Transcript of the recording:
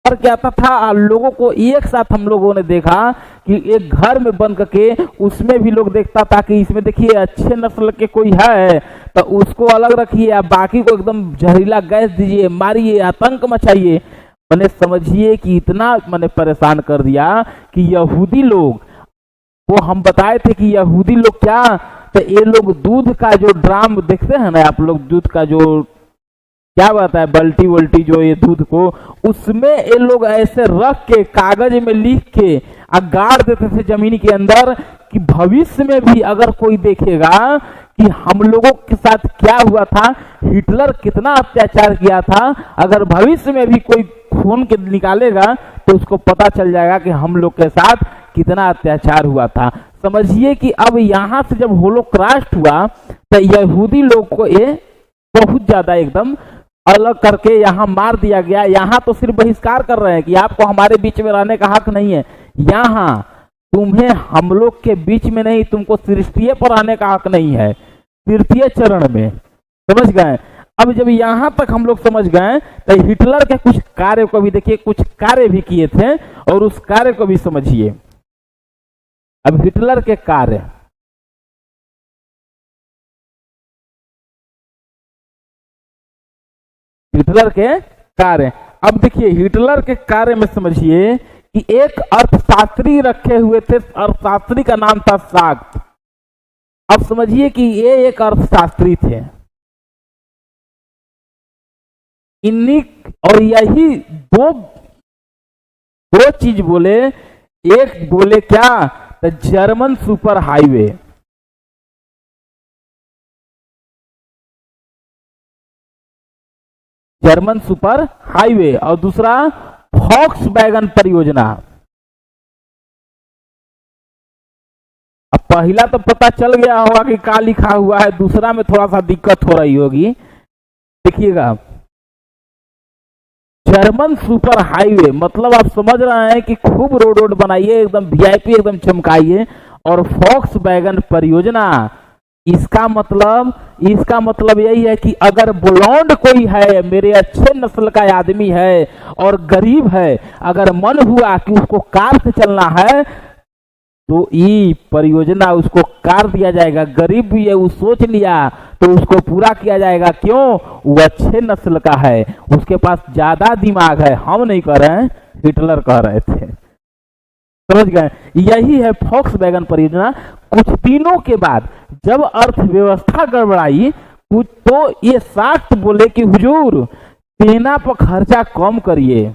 और क्या था, लोगों को एक साथ हम लोगों ने देखा कि एक घर में बंद करके उसमें भी लोग देखता था कि इसमें देखिए अच्छे नस्ल के कोई है तो उसको अलग रखिए, आप बाकी को एकदम जहरीला गैस दीजिए, मारिए, आतंक मचाइए। मैंने समझिए कि इतना मैंने परेशान कर दिया कि यहूदी लोग, वो हम बताए थे कि यहूदी लोग क्या, तो ये लोग दूध का जो ड्राम देखते हैं ना आप लोग, दूध का जो क्या बात है बल्टी वल्टी जो ये दूध को, उसमें ये लोग ऐसे रख के कागज में लिख के गाड़ देते थे जमीन के अंदर कि भविष्य में भी अगर कोई देखेगा कि हम लोगों के साथ क्या हुआ था, हिटलर कितना अत्याचार किया था, अगर भविष्य में भी कोई खून के निकालेगा तो उसको पता चल जाएगा कि हम लोग के साथ कितना अत्याचार हुआ था। समझिए कि अब यहां से जब होलोकॉस्ट हुआ तो यहूदी लोग को ये बहुत ज्यादा एकदम अलग करके यहाँ मार दिया गया। यहाँ तो सिर्फ बहिष्कार कर रहे हैं कि आपको हमारे बीच में रहने का हक नहीं है, यहाँ तुम्हें हम लोग के बीच में नहीं, तुमको तृतीय पर आने का हक नहीं है, तृतीय चरण में। समझ गए? अब जब यहाँ तक हम लोग समझ गए तो हिटलर के कुछ कार्य को भी देखिए, कुछ कार्य भी किए थे और उस कार्य को भी समझिए। अब हिटलर के कार्य, हिटलर के कार्य, अब देखिए हिटलर के कार्य में समझिए कि एक अर्थशास्त्री रखे हुए थे, अर्थशास्त्री का नाम था साक्ट। अब समझिए कि ये एक अर्थशास्त्री थे, इन्हीं और यही दो चीज बोले। एक बोले क्या, तो German super highway, German super highway, और दूसरा फॉक्सवैगन परियोजना। अब पहला तो पता चल गया होगा कि क्या लिखा हुआ है, दूसरा में थोड़ा सा दिक्कत हो रही होगी। देखिएगा, जर्मन सुपर हाईवे मतलब आप समझ रहे हैं कि खूब रोड बनाइए, एकदम वीआईपी एकदम चमकाइए। और फॉक्सवैगन परियोजना, इसका मतलब यही है कि अगर ब्लॉन्ड कोई है, मेरे अच्छे नस्ल का आदमी है और गरीब है, अगर मन हुआ कि उसको कार से चलना है तो ये परियोजना उसको कार दिया जाएगा। गरीब भी है, वो सोच लिया तो उसको पूरा किया जाएगा। क्यों? वो अच्छे नस्ल का है, उसके पास ज्यादा दिमाग है। हम नहीं कह रहे हैं, हिटलर कह रहे थे। समझ गए? यही है फॉक्सवैगन परियोजना। कुछ दिनों के बाद जब अर्थव्यवस्था गड़बड़ाई कुछ, तो ये साक्ट बोले कि हुजूर सेना पर खर्चा कम करिए।